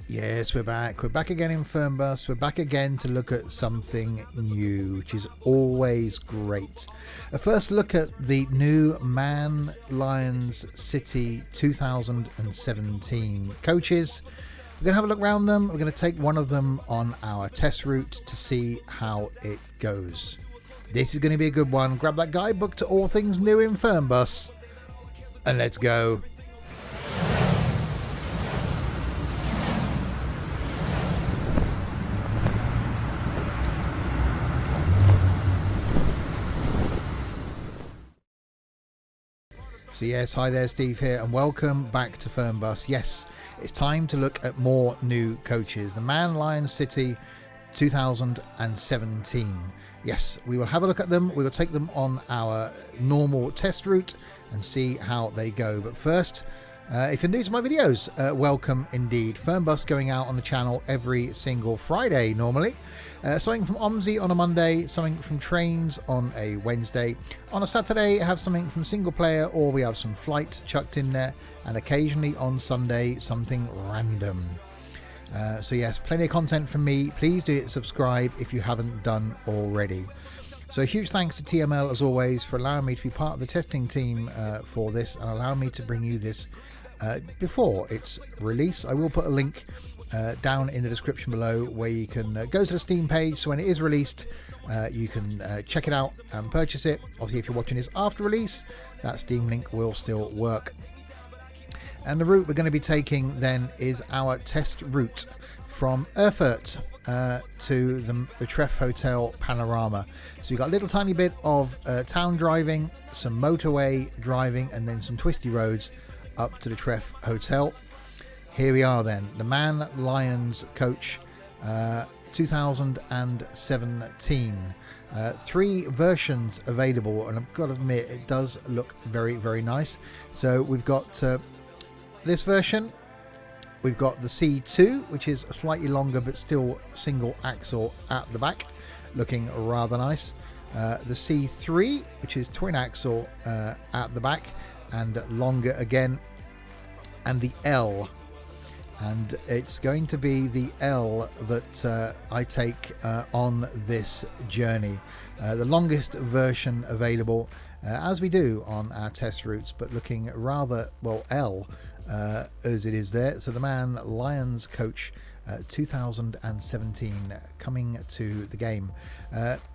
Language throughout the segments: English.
Yes, we're back. We're back again in Fernbus. We're back again to look at something new, which is always great. A first look at the new Man Lions City 2017 coaches. We're going to have a look around them. We're going to take one of them on our test route to see how it goes. This is going to be a good one. Grab that guidebook to all things new in Fernbus and let's go. So yes, hi there, Steve here, and welcome back to Fernbus. Yes, it's time to look at more new coaches. The Man Lions City 2017. Yes, we will have a look at them. We will take them on our normal test route and see how they go. But first, if you're new to my videos, welcome indeed. Fernbus going out on the channel every single Friday normally. Something from OMSI on a Monday, something from Trains on a Wednesday. On a Saturday, I have something from single player, or we have some flight chucked in there, and occasionally on Sunday, something random. So yes, plenty of content from me. Please do hit subscribe if you haven't done already. So a huge thanks to TML as always for allowing me to be part of the testing team for this and allow me to bring you this before its release. I will put a link down in the description below where you can go to the Steam page, so when it is released you can check it out and purchase it. Obviously if you're watching this after release, that Steam link will still work. And the route we're going to be taking then is our test route from Erfurt to the Treff Hotel Panorama. So you've got a little tiny bit of town driving, some motorway driving, and then some twisty roads up to the Treff Hotel. Here we are then, the Man Lions Coach 2017. 3 versions available, and I've got to admit it does look very, very nice. So we've got this version. We've got the C2, which is slightly longer but still single axle at the back, looking rather nice. The C3, which is twin axle at the back and longer again. And the L. And it's going to be the L that I take on this journey. The longest version available, as we do on our test routes, but looking rather, well, L as it is there. So the Man Lions Coach 2017 coming to the game.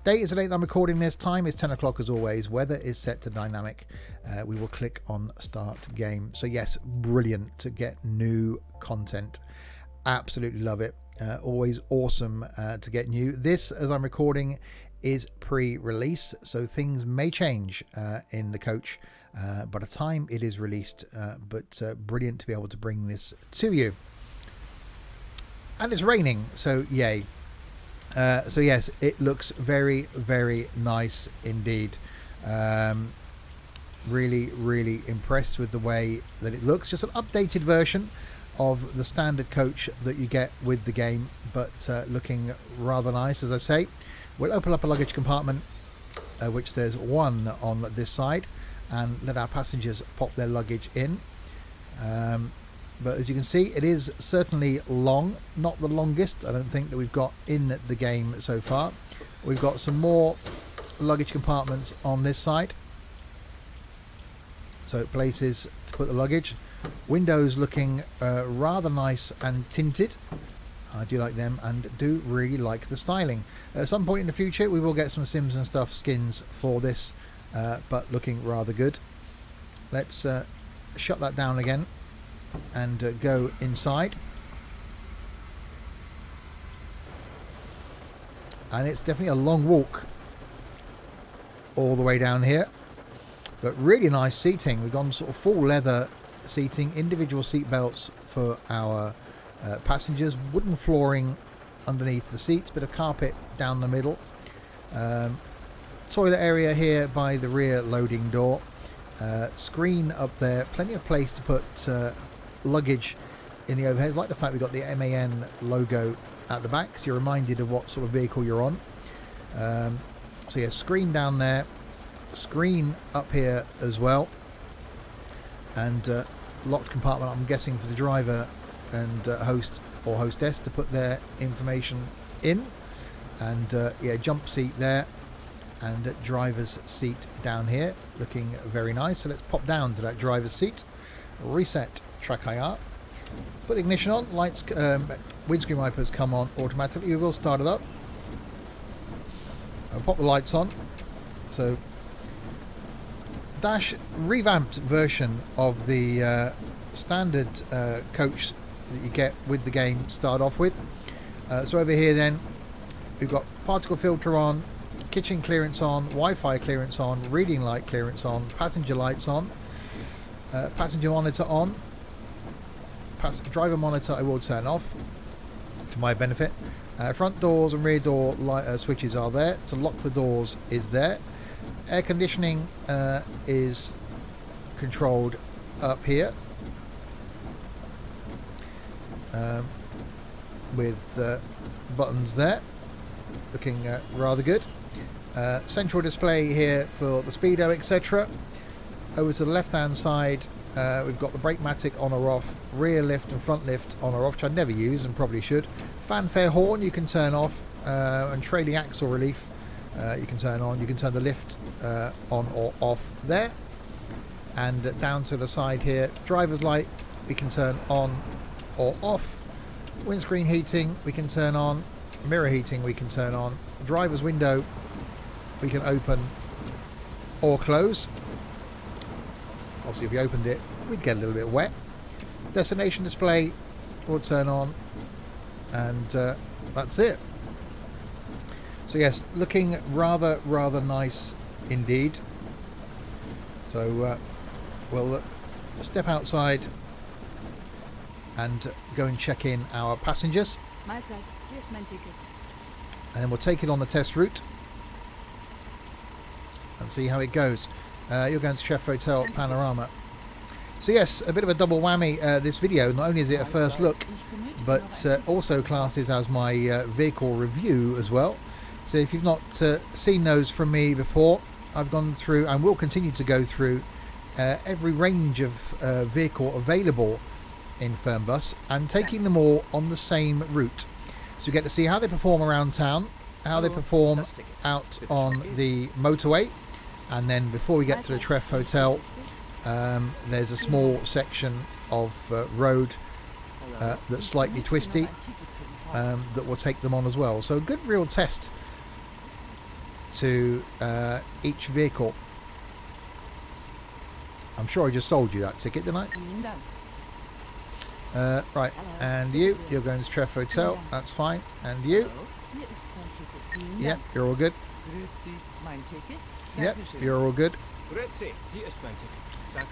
Date is the date that I'm recording this. Time is 10 o'clock as always. Weather is set to dynamic. We will click on start game. So yes, brilliant to get new content. Absolutely love it. Always awesome to get new. This, as I'm recording, is pre-release, so things may change in the coach by the time it is released, but brilliant to be able to bring this to you. And it's raining, so yay. So yes, it looks very, very nice indeed. Really, really impressed with the way that it looks. Just an updated version of the standard coach that you get with the game, but looking rather nice, as I say. We'll open up a luggage compartment, which there's one on this side, and let our passengers pop their luggage in. But as you can see, it is certainly long, not the longest I don't think that we've got in the game so far. We've got some more luggage compartments on this side, so places to put the luggage. Windows looking rather nice and tinted. I do like them and do really like the styling. At some point in the future we will get some Sims and stuff skins for this, but looking rather good. Let's shut that down again and go inside. And it's definitely a long walk all the way down here, but really nice seating. We've gone sort of full leather seating, individual seat belts for our passengers, wooden flooring underneath the seats, bit of carpet down the middle. Toilet area here by the rear loading door. Screen up there, plenty of place to put luggage in the overheads. Like the fact we've got the MAN logo at the back, so you're reminded of what sort of vehicle you're on. So yeah, screen down there, screen up here as well, and locked compartment, I'm guessing, for the driver and host or hostess to put their information in. And yeah, jump seat there, and driver's seat down here, looking very nice. So let's pop down to that driver's seat, reset track IR, put the ignition on, lights, windscreen wipers come on automatically. We will start it up. I'll pop the lights on. So dash revamped version of the standard coach that you get with the game to start off with. So over here then we've got particle filter on, kitchen clearance on, Wi-Fi clearance on, reading light clearance on, passenger lights on, passenger monitor on, driver monitor I will turn off for my benefit. Front doors and rear door light, switches are there. To lock the doors is there. Air conditioning is controlled up here with buttons there, looking rather good. Central display here for the speedo, etc. Over to the left hand side we've got the brake-matic on or off, rear lift and front lift on or off, which I never use and probably should. Fanfare horn you can turn off, and trailing axle relief you can turn on. You can turn the lift on or off there. And down to the side here, driver's light we can turn on or off. Windscreen heating we can turn on. Mirror heating we can turn on. Driver's window we can open or close. Obviously if we opened it we'd get a little bit wet. Destination display will turn on, and that's it. So yes, looking rather nice indeed. So we'll step outside and go and check in our passengers, Mahlzeit, hier ist mein Ticket. and then we'll take it on the test route and see how it goes. You're going to Chef Hotel Panorama. So yes, a bit of a double whammy this video. Not only is it a first look, but also classes as my vehicle review as well. So if you've not seen those from me before, I've gone through and will continue to go through every range of vehicle available in Fernbus, and taking them all on the same route. So you get to see how they perform around town, how they perform out on the motorway, and then before we get to the Treff Hotel, there's a small section of road that's slightly twisty that will take them on as well. So a good real test to each vehicle. I'm sure I just sold you that ticket, didn't I? Right, and you're going to Treff Hotel, that's fine. And you? Yep, you're all good. Yep, you're all good.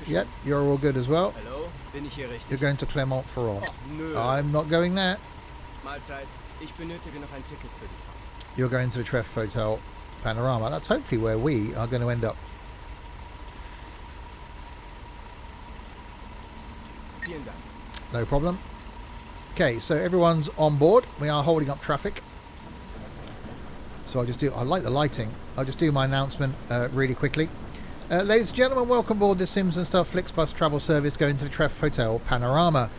Yep, you're all good as well. You're going to Clermont-Ferrand. I'm not going there. You're going to the Treff Hotel Panorama. That's hopefully where we are going to end up. No problem. Okay, so everyone's on board. We are holding up traffic. So I like the lighting. I'll just do my announcement really quickly. Ladies and gentlemen, welcome aboard the Sims and Stuff Flixbus travel service going to the Treff Hotel Panorama.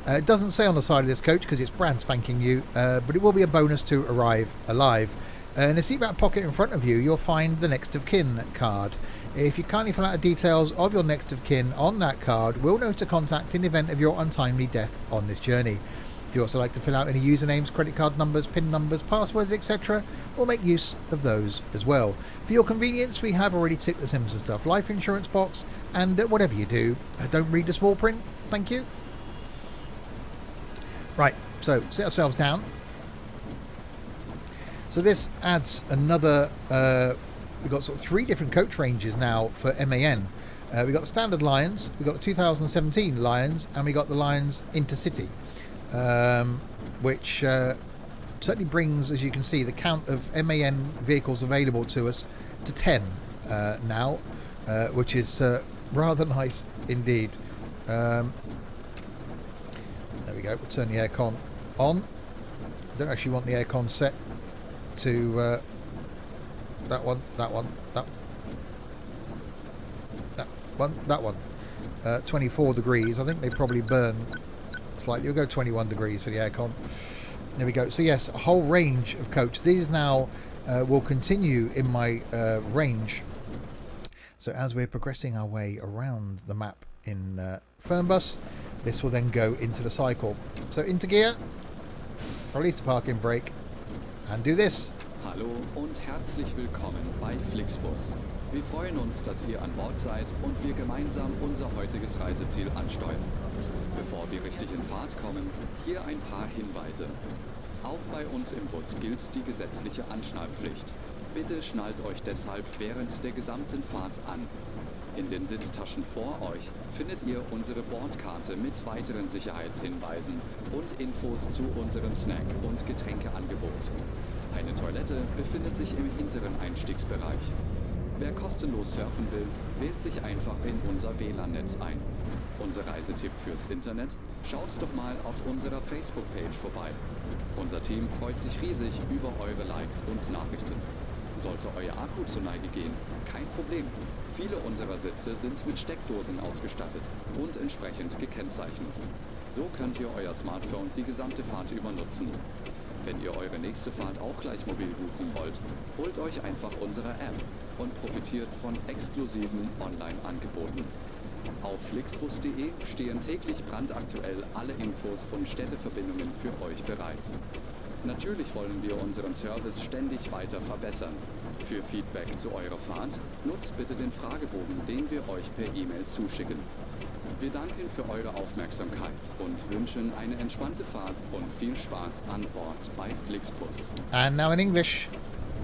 It doesn't say on the side of this coach because it's brand spanking new, but it will be a bonus to arrive alive. In the seatback pocket in front of you, you'll find the next of kin card. If you kindly fill out the details of your next of kin on that card, we'll know to contact in the event of your untimely death on this journey. If you also like to fill out any usernames, credit card numbers, PIN numbers, passwords, etc., we'll make use of those as well. For your convenience, we have already ticked the Sims and Stuff life insurance box, and whatever you do, don't read the small print. Thank you. Right, so sit ourselves down. So this adds another, we've got sort of 3 different coach ranges now for MAN. We've got the standard Lions, we've got the 2017 Lions, and we got the Lions Intercity, which certainly brings, as you can see, the count of MAN vehicles available to us to 10 now, which is rather nice indeed. There we go, we'll turn the aircon on. I don't actually want the aircon set to that one. 24 degrees. I think they probably burn slightly. We'll go 21 degrees for the aircon. There we go. So yes, a whole range of coach. These now will continue in my range. So as we're progressing our way around the map in Fernbus, this will then go into the cycle. So into gear, release the parking brake, and do this. Hallo und herzlich willkommen bei Flixbus. Wir freuen uns, dass ihr an Bord seid und wir gemeinsam unser heutiges Reiseziel ansteuern. Bevor wir richtig in Fahrt kommen, hier ein paar Hinweise. Auch bei uns im Bus gilt die gesetzliche Anschnallpflicht. Bitte schnallt euch deshalb während der gesamten Fahrt an. In den Sitztaschen vor euch findet ihr unsere Bordkarte mit weiteren Sicherheitshinweisen und Infos zu unserem Snack- und Getränkeangebot. Eine Toilette befindet sich im hinteren Einstiegsbereich. Wer kostenlos surfen will, wählt sich einfach in unser WLAN-Netz ein. Unser Reisetipp fürs Internet? Schaut doch mal auf unserer Facebook-Page vorbei. Unser Team freut sich riesig über eure Likes und Nachrichten. Sollte euer Akku zur Neige gehen, kein Problem. Viele unserer Sitze sind mit Steckdosen ausgestattet und entsprechend gekennzeichnet. So könnt ihr euer Smartphone die gesamte Fahrt über nutzen. Wenn ihr eure nächste Fahrt auch gleich mobil buchen wollt, holt euch einfach unsere App und profitiert von exklusiven Online-Angeboten. Auf flixbus.de stehen täglich brandaktuell alle Infos und Städteverbindungen für euch bereit. Natürlich wollen wir unseren Service ständig weiter verbessern. Für Feedback zu eurer Fahrt nutzt bitte den Fragebogen, den wir euch per E-Mail zuschicken. Wir danken für eure Aufmerksamkeit und wünschen eine entspannte Fahrt und viel Spaß an Bord bei Flixbus. And now in English.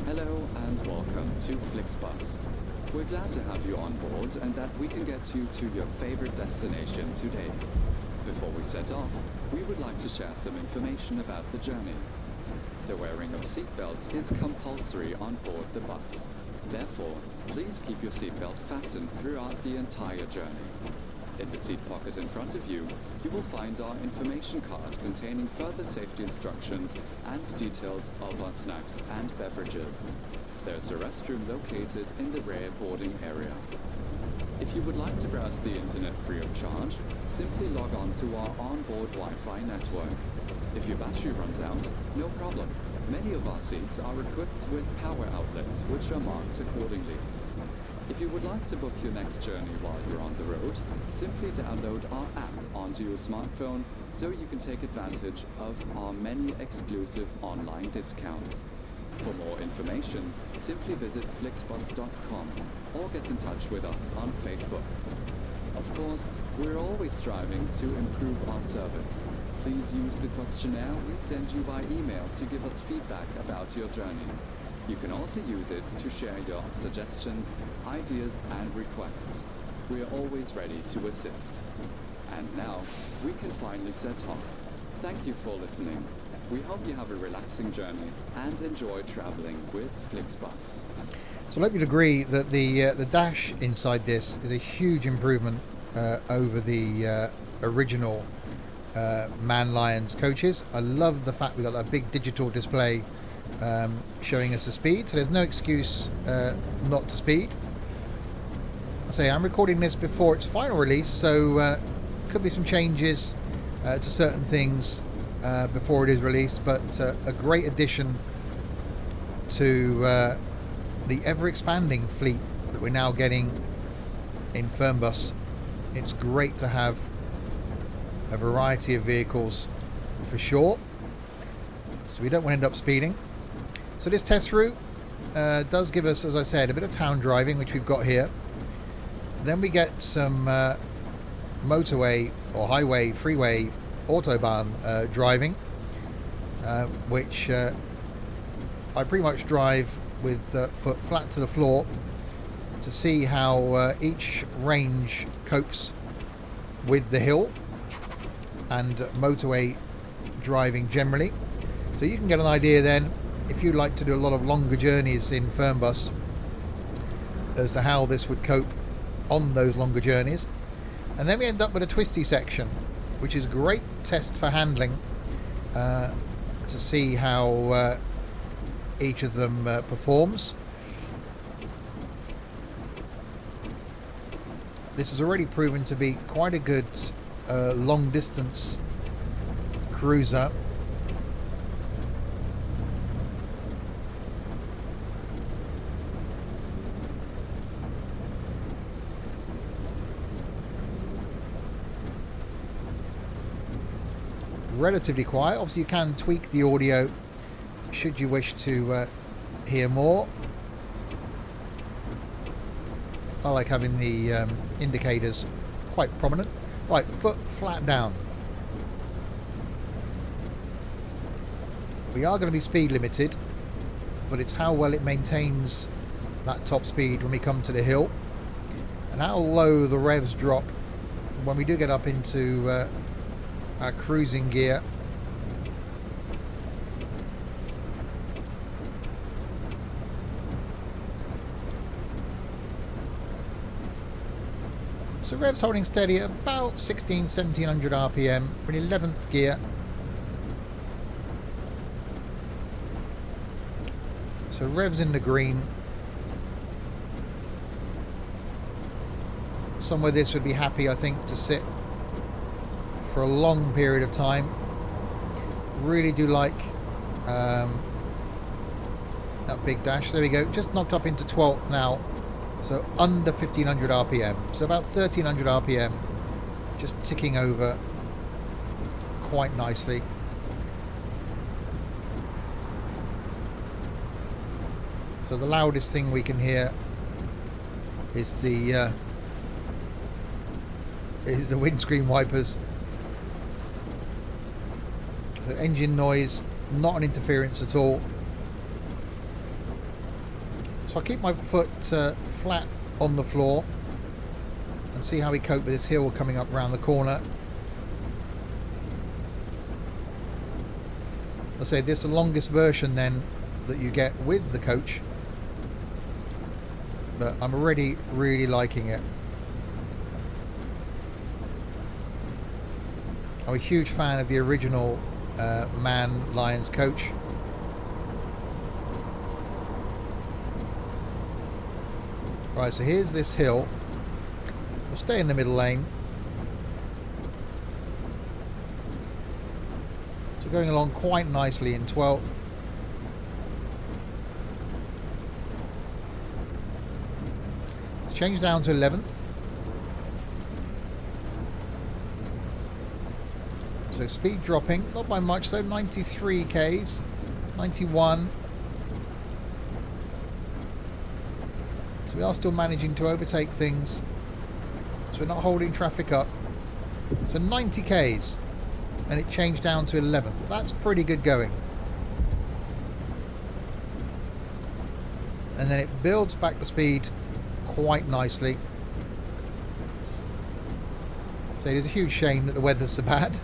Hello and welcome to Flixbus. We're glad to have you on board and that we can get you to your favorite destination today. Before we set off, we would like to share some information about the journey. The wearing of seatbelts is compulsory on board the bus. Therefore, please keep your seatbelt fastened throughout the entire journey. In the seat pocket in front of you, you will find our information card containing further safety instructions and details of our snacks and beverages. There's a restroom located in the rear boarding area. If you would like to browse the internet free of charge, simply log on to our onboard Wi-Fi network. If your battery runs out, no problem. Many of our seats are equipped with power outlets, which are marked accordingly. If you would like to book your next journey while you're on the road, simply download our app onto your smartphone so you can take advantage of our many exclusive online discounts. For more information, simply visit flixbus.com or get in touch with us on Facebook. Of course, we're always striving to improve our service. Please use the questionnaire we send you by email to give us feedback about your journey. You can also use it to share your suggestions, ideas and requests. We are always ready to assist. And now, we can finally set off. Thank you for listening. We hope you have a relaxing journey and enjoy traveling with Flixbus. So I hope you'd agree that the dash inside this is a huge improvement over the original Man Lions coaches. I love the fact we got that big digital display showing us the speed, so there's no excuse not to speed. I say I'm recording this before its final release, so could be some changes to certain things before it is released, but a great addition to the ever-expanding fleet that we're now getting in Fernbus. It's great to have a variety of vehicles for sure, so we don't want to end up speeding. So this test route does give us, as I said, a bit of town driving, which we've got here. Then we get some motorway or highway, freeway, autobahn driving, which I pretty much drive with foot flat to the floor to see how each range copes with the hill and motorway driving generally. So you can get an idea then, if you'd like to do a lot of longer journeys in Fernbus, as to how this would cope on those longer journeys. And then we end up with a Twisty section, which is a great test for handling, to see how each of them performs. This has already proven to be quite a good long distance cruiser. Relatively quiet. Obviously you can tweak the audio should you wish to hear more. I like having the indicators quite prominent. Right, foot flat down. We are going to be speed limited, but it's how well it maintains that top speed when we come to the hill, and how low the revs drop when we do get up into our cruising gear. So revs holding steady at about 1700 RPM. We're in 11th gear. So revs in the green. Somewhere this would be happy, I think, to sit for a long period of time. Really do like that big dash. There we go. Just knocked up into 12th now. So under 1500 RPM. So about 1300 RPM. Just ticking over quite nicely. So the loudest thing we can hear is the windscreen wipers. So engine noise, not an interference at all. So I'll keep my foot flat on the floor and see how we cope with this hill coming up around the corner. I'll say this is the longest version then that you get with the coach, but I'm already really liking it. I'm a huge fan of the original MAN Lions coach. Right, so here's this hill. We'll stay in the middle lane. So going along quite nicely in 12th. Let's change down to 11th. So speed dropping, not by much, so 93 Ks, 91. So we are still managing to overtake things. So we're not holding traffic up. So 90 Ks, and it changed down to 11th. That's pretty good going. And then it builds back the speed quite nicely. So it is a huge shame that the weather's so bad.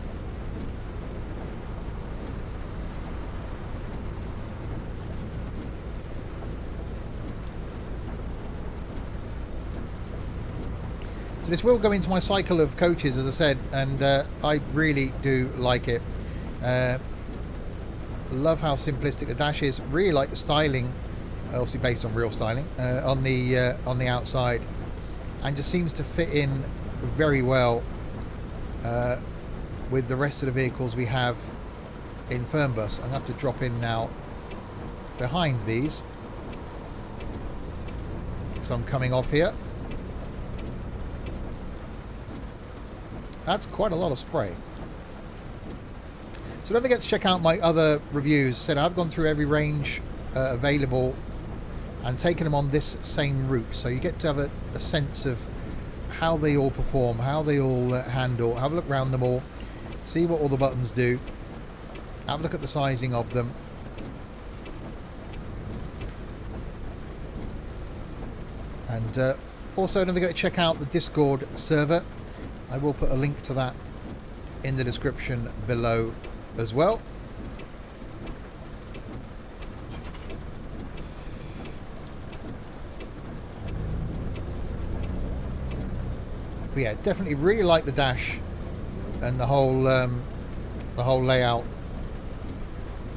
So this will go into my cycle of coaches, as I said, and I really do like it. Love how simplistic the dash is. Really like the styling, obviously based on real styling, on the outside, and just seems to fit in very well with the rest of the vehicles we have in Fernbus. I'm going to have to drop in now behind these, so I'm coming off here. That's quite a lot of spray. So don't forget to check out my other reviews. Said I've gone through every range available and taken them on this same route, so you get to have a sense of how they all perform, how they all handle. Have a look around them all, see what all the buttons do, have a look at the sizing of them. And also don't forget to check out the Discord server. I will put a link to that in the description below as well. But yeah, definitely really like the dash and the whole layout.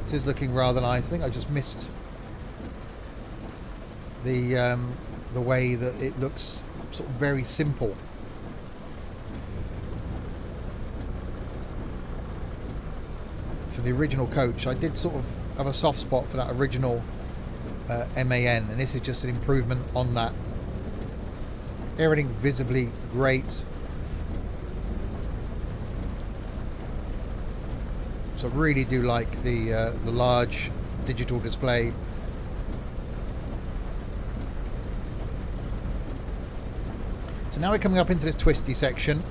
It is looking rather nice. I think I just missed the way that it looks sort of very simple. for the original coach. I did sort of have a soft spot for that original MAN, and this is just an improvement on that. Everything visibly great. So I really do like the large digital display. So now we're coming up into this Twisty section.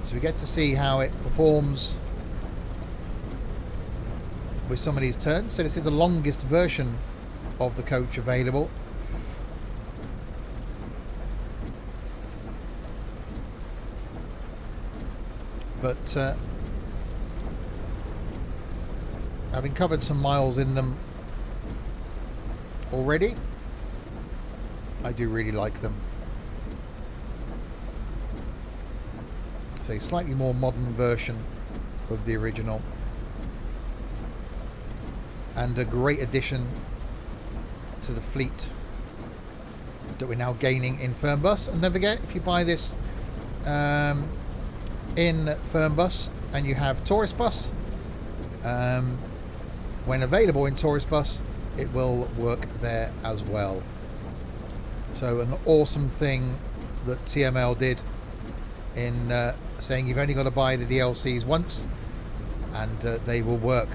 So we get to see how it performs with some of these turns. So this is the longest version of the coach available. But having covered some miles in them already, I do really like them. It's a slightly more modern version of the original, and a great addition to the fleet that we're now gaining in Fernbus. And don't forget, if you buy this in Fernbus and you have Tourist Bus, when available in Tourist Bus, it will work there as well. So an awesome thing that TML did in saying you've only got to buy the DLCs once, and they will work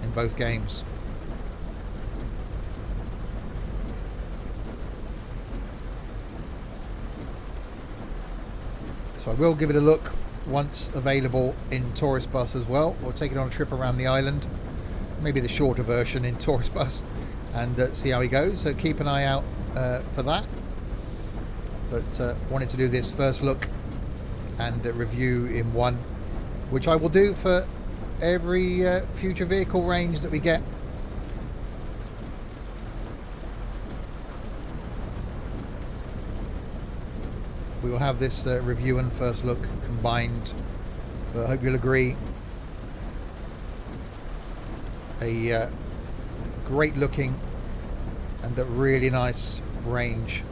in both games. So I will give it a look once available in Tourist Bus as well. We'll take it on a trip around the island, maybe the shorter version in Tourist Bus, and see how he goes. So keep an eye out for that. But wanted to do this first look and review in one, which I will do for every future vehicle range that we get. We will have this review and first look combined, but I hope you'll agree, a great looking and a really nice range.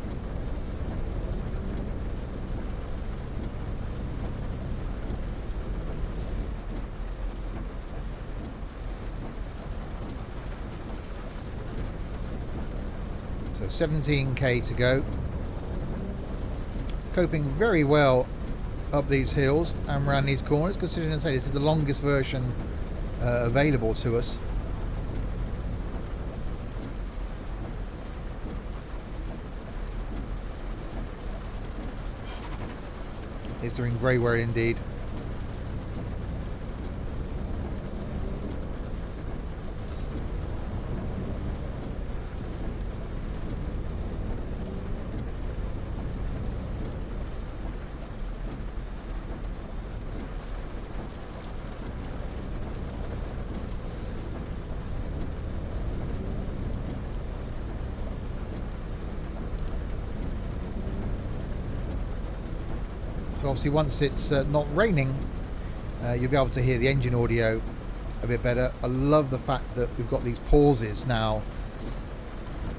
So 17k to go. Coping very well up these hills and around these corners, considering, as I say, this is the longest version available to us. It's doing very well indeed. So obviously once it's not raining, you'll be able to hear the engine audio a bit better. I love the fact that we've got these pauses now.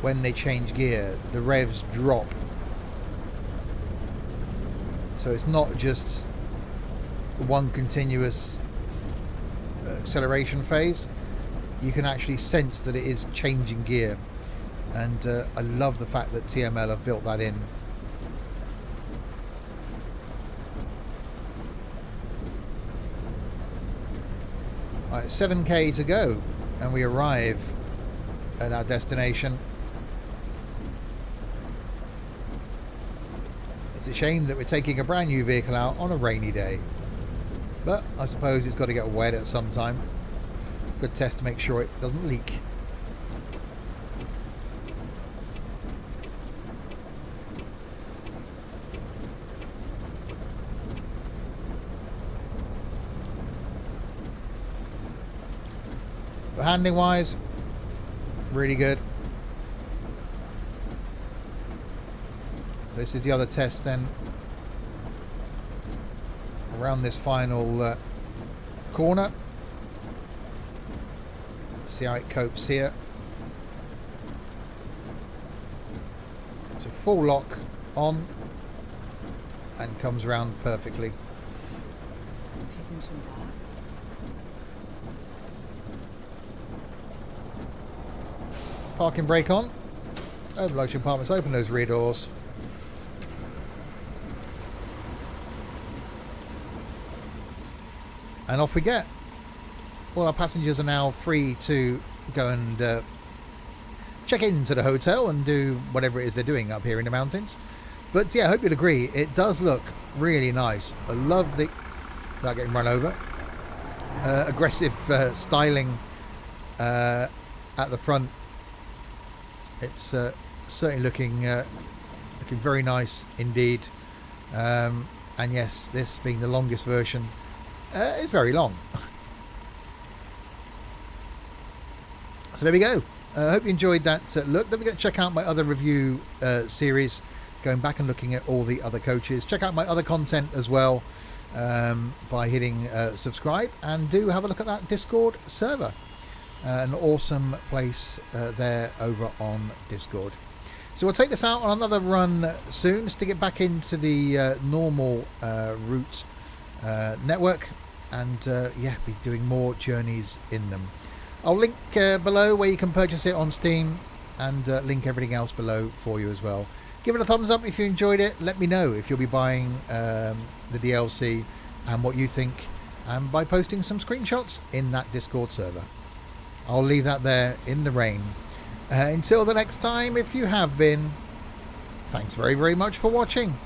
When they change gear, the revs drop. So it's not just one continuous acceleration phase. You can actually sense that it is changing gear. And I love the fact that TML have built that in. Right, 7k to go and we arrive at our destination. It's a shame that we're taking a brand new vehicle out on a rainy day, but I suppose it's got to get wet at some time. Good test to make sure it doesn't leak. But handling wise, really good. This is the other test then, around this final corner. See how it copes here. So full lock on, and comes round perfectly. Wir sind schon da. Parking brake on. Open luxury apartments. Open those rear doors. And off we get. All our passengers are now free to go and check into the hotel and do whatever it is they're doing up here in the mountains. But yeah, I hope you'd agree, it does look really nice. I love the, without getting run over, aggressive styling at the front. It's certainly looking very nice indeed. And yes, this being the longest version, is very long. So there we go. I hope you enjoyed that look. Don't forget to check out my other review series, going back and looking at all the other coaches. Check out my other content as well by hitting subscribe, and do have a look at that Discord server. An awesome place there over on Discord. So we'll take this out on another run soon, just to get back into the normal route network, and yeah, be doing more journeys in them. I'll link below where you can purchase it on Steam, and link everything else below for you as well. Give it a thumbs up if you enjoyed it. Let me know if you'll be buying the DLC and what you think, and by posting some screenshots in that Discord server. I'll leave that there in the rain. Until the next time, if you have been, thanks very, very much for watching.